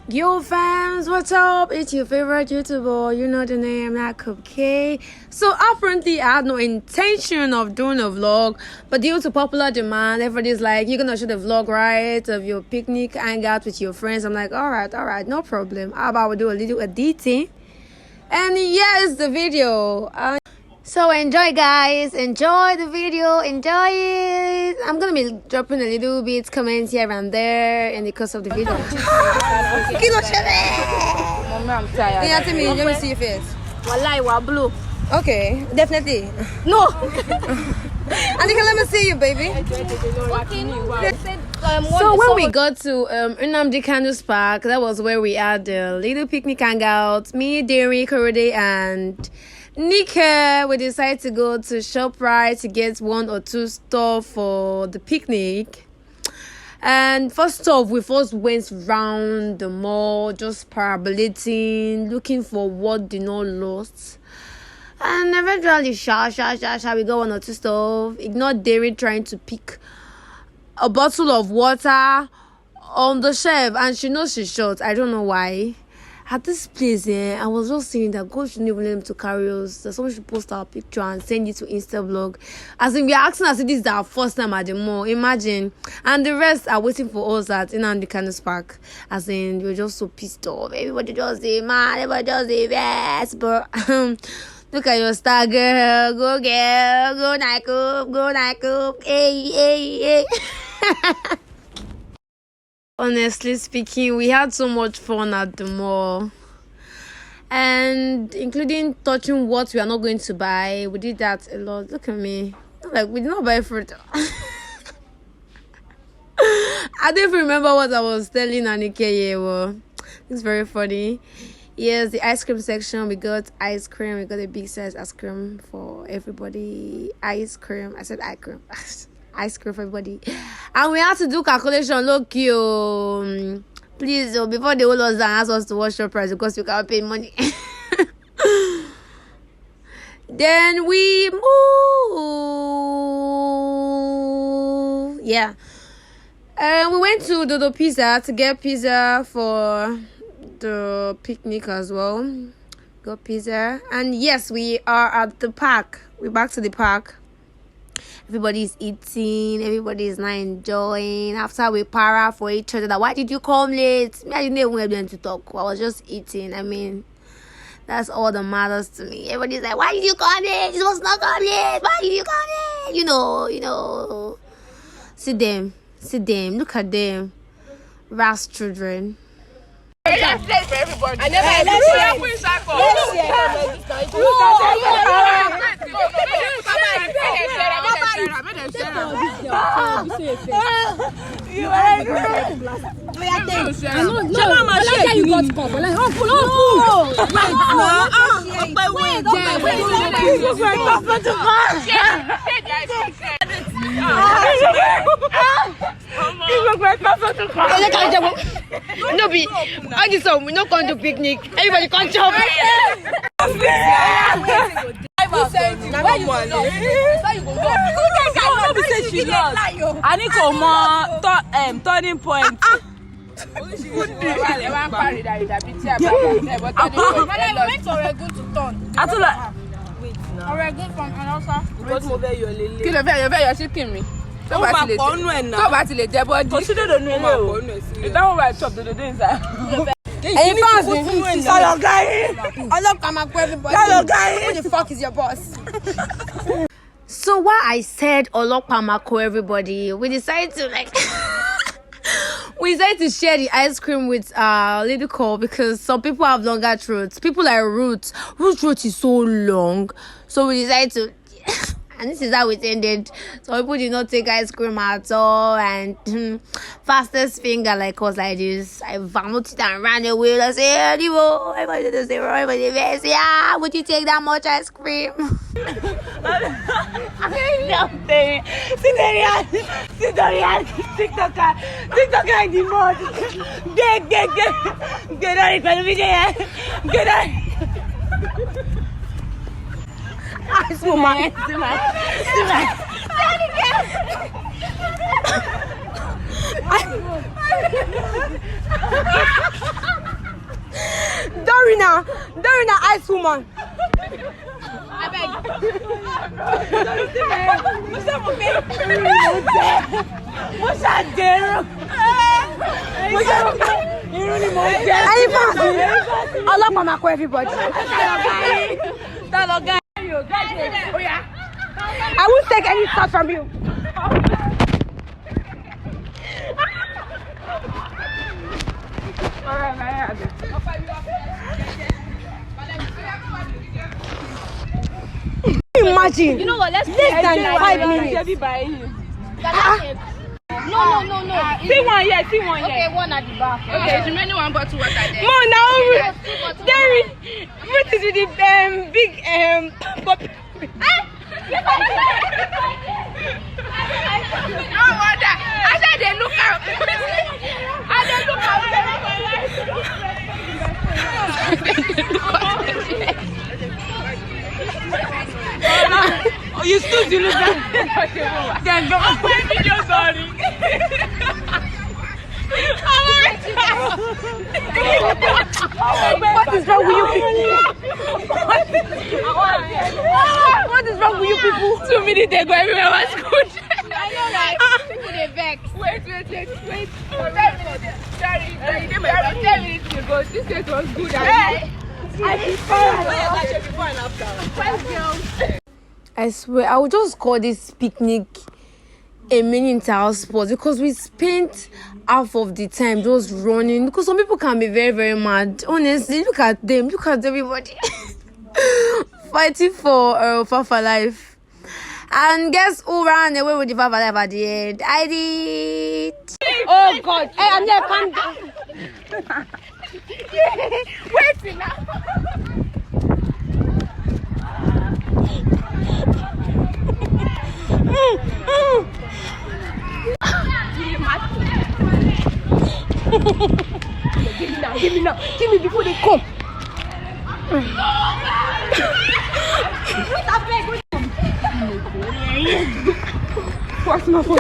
Yo fams, what's up? It's your favorite YouTuber, you know the name, not Cupcake. So apparently I had no intention of doing a vlog, but due to popular demand, everybody's like, you're gonna shoot a vlog, right, of your picnic hangout with your friends. I'm like, alright, no problem. How about we do a little editing? And here's the video. So enjoy, guys. Enjoy the video. Enjoy it. I'm gonna be dropping a little bit comments here and there in the course of the video. Kilo Mommy, I'm tired. let me see your face. Wallahi, wa blue. Okay, definitely. No. Anika, let me see you, baby. So when we got to Nnamdi Kanu's Park, that was where we had the little picnic hangout. Me, Derry, Korode, and Nika, we decided to go to ShopRite to get one or two stuff for the picnic. And first off, we first went round the mall, just parabolating, looking for what did not lost. And eventually, we got one or two stuff. Ignored Derry trying to pick a bottle of water on the shelf, and she knows she's short. I don't know why. At this place, I was just saying that God shouldn't even let them to carry us. That someone should post our picture and send it to Instablog. As in, we are asking us if this is our first time at the mall. Imagine. And the rest are waiting for us at Nnamdi Kanu's Park. As in, we were just so pissed off. Everybody just say, man, everybody just say, yes. But look at your star, girl. Go, girl. Go, Nike. Hey. Honestly speaking, we had so much fun at the mall, and including touching what we are not going to buy. We did that a lot. Look at me, like we did not buy fruit. I don't even remember what I was telling Anike. Well, it's very funny. Yes, the ice cream section. We got ice cream. We got a big size ice cream for everybody. Ice cream. I said ice cream. Ice cream for everybody. And we had to do calculation. Look, you please, before they hold us down, ask us to watch your price because we can't pay money. Then we move. Yeah. We went to Dodo Pizza to get pizza for the picnic as well. Got pizza. And yes, we are at the park. We're back to the park. Everybody's eating, everybody's not enjoying. After we para for each other, that why did you come late? Me, I didn't even have them to talk. I was just eating. I mean, that's all that matters to me. Everybody's like, why did you come late? It was not come late. Why did you come late? You know. See them. Look at them. Ras children. I never No be, I just we not going to picnic. Everybody come chop. I need to more turning point. Tó bá ti lè jẹ bọ́dí. Kò sí dòdò nínú ilé o. Ìdáhùn bá chop dòdò dé inside. Ẹ̀yin fans mi sọ̀rọ̀ gáyé. Ọlọ́pàá máa kó everybody. Sọ̀rọ̀ gáyé. Who the fuck is your boss? So while I said Ọlọ́pàá máa kó everybody, we decided to share the ice cream with Lady Cole because some people have longer throats. People like Ruth's throat is so long. So we decided to and this is how it ended. So people did not take ice cream at all, and fastest finger like us like this. I vomited and ran away. I say, anymore. Everybody just say, yeah, would you take that much ice cream? Sit down, TikToker in the mud. Get out of the video. Get out. Dorina, ice woman. I beg. Everybody. I won't take any stuff from you. Imagine. You know what? Let's less than 5 minutes. No. See one here. Okay, one at the back. Okay, it's remaining one bottle water there. More now. There is with the big pop. No wonder. I said they look out. Oh, you stood to look at. Then go. Video, sorry. What is wrong with you people? What is wrong with you people? 2 minutes ago, everywhere was good. I know, right? People they vex. Wait. 10 minutes. Sorry. 10 minutes ago, this place was good. I swear, I would just call this picnic a mini inter-house sport because we spent half of the time just running. Because some people can be very, very mad. Honestly, look at them. Look at everybody fighting for Fafa life. And guess who ran away with the Fafa life at the end? I did. Oh God! Hey, I'm there. Calm down. Wait now. Give me now. Give me before they come. What's my phone?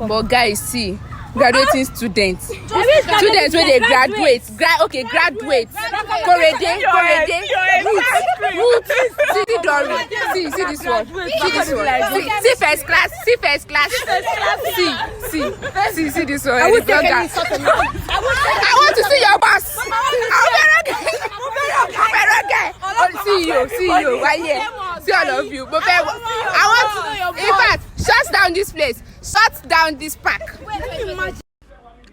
But guys, see, graduating students when they graduate, graduate. Korede, Ruth, see the Dory, see this one, see first class, see this one. I want to see your boss. See you, right here. See all of you. But I want, in fact, shut down this place. Shut down this park.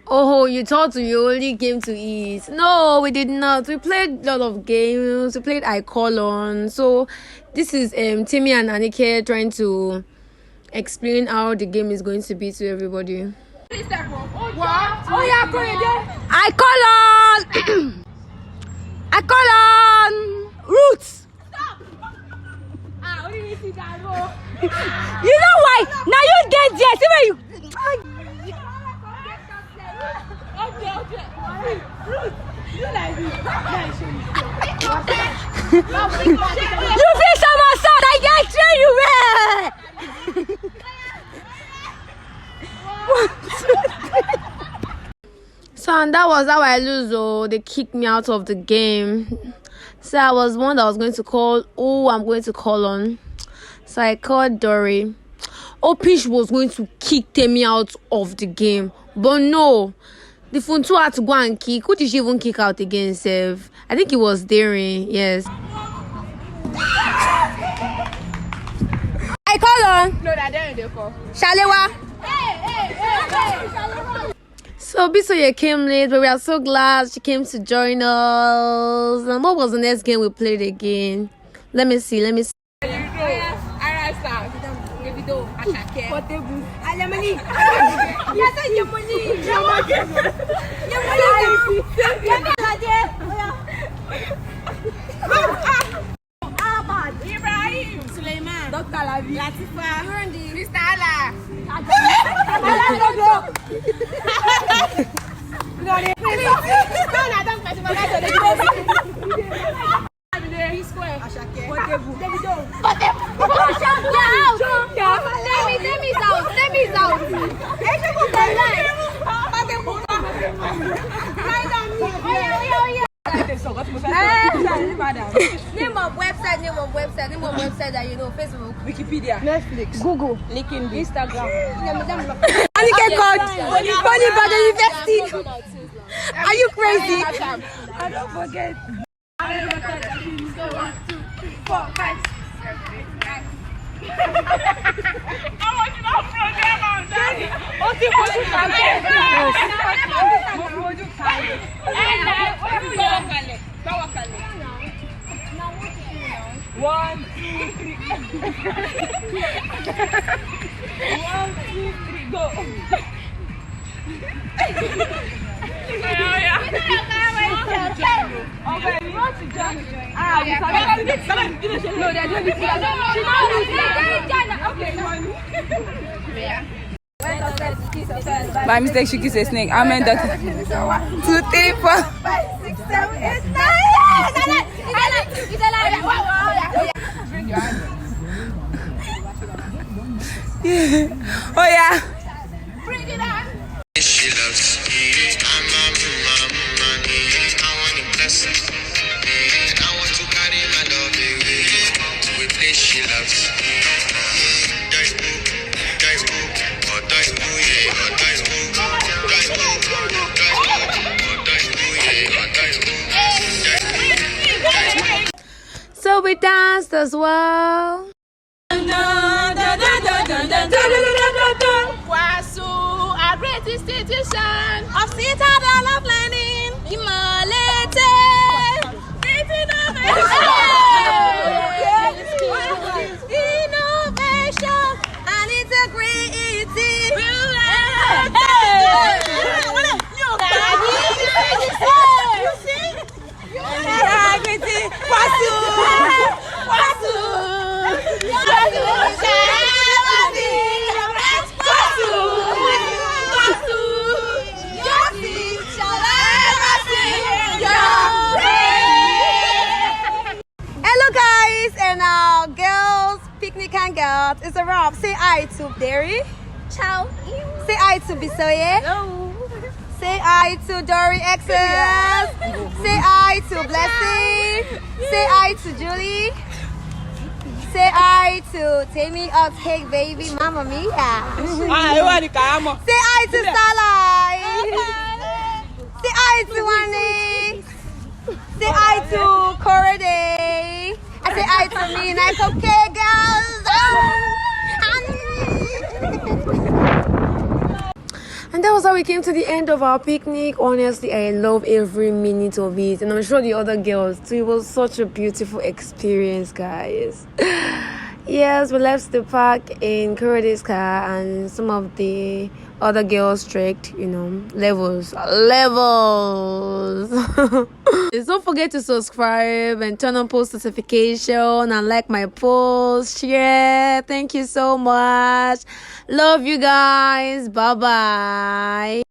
Oh, you thought you only came to eat. No, we did not. We played a lot of games. We played I Call On. So this is Timmy and Anike trying to explain how the game is going to be to everybody. What? Oh yeah, I Call On. I Call On Roots. You know why? Now you get there. See where you. You feel someone son, I can't train you well. So and that was how I lose. Oh, they kicked me out of the game. So I was one that was going to call. Oh, I'm going to call on. So I called Dory. Opish was going to kick Temi out of the game. But no. The Funtu had to go and kick. Who did she even kick out again, Sev? I think it was Darren. Yes. I call on. No, that Darren they call. Shalewa. Hey. So Bisoye came late, but we are so glad she came to join us. And what was the next game we played again? Let me see. Portable. Ibrahim, Suleiman, Dr. Lavi, Latifa, Mr. Allah. Let me out. Name of website that you know. Facebook, Wikipedia, Netflix, Google, LinkedIn, Instagram. Anike code, Holy Ibadan University. Are you crazy? I don't forget. 1, 2, 3, 4, 5, 6, 7, 8, 9. I want to know program on that. One, two, three. 1, 2, 3, go. By mistake, she kissed a snake. I meant that. 2, 3, 4, 5, 6, 7, 8, 9. Oh yeah. Bring it on. She loves me. I want to bless her. I want to carry my love away to a place she loves. So we danced as well. Wasu, a great institution of citadel of learning, Imalete, innovation, and integrity. Hello guys, and our girls picnic hangout. It's a wrap. Say hi to Derry. Ciao. Say hi to Bisoye. Hello. Say hi to Dory Excess. Say hi to Blessing. Say hi to Julie. Say hi to Tammy Up Cake Baby Mama Mia. Say hi to Starlight. Say hi to Wani. Say hi to Corday. I say hi to me and I okay girls. And that was how we came to the end of our picnic. Honestly, I love every minute of it. And I'm sure the other girls too. It was such a beautiful experience, guys. Yes, we left the park in Coroday's car, and some of the other girls trekked, levels. Don't forget to subscribe and turn on post notification and like my post. Share. Thank you so much. Love you guys. Bye bye.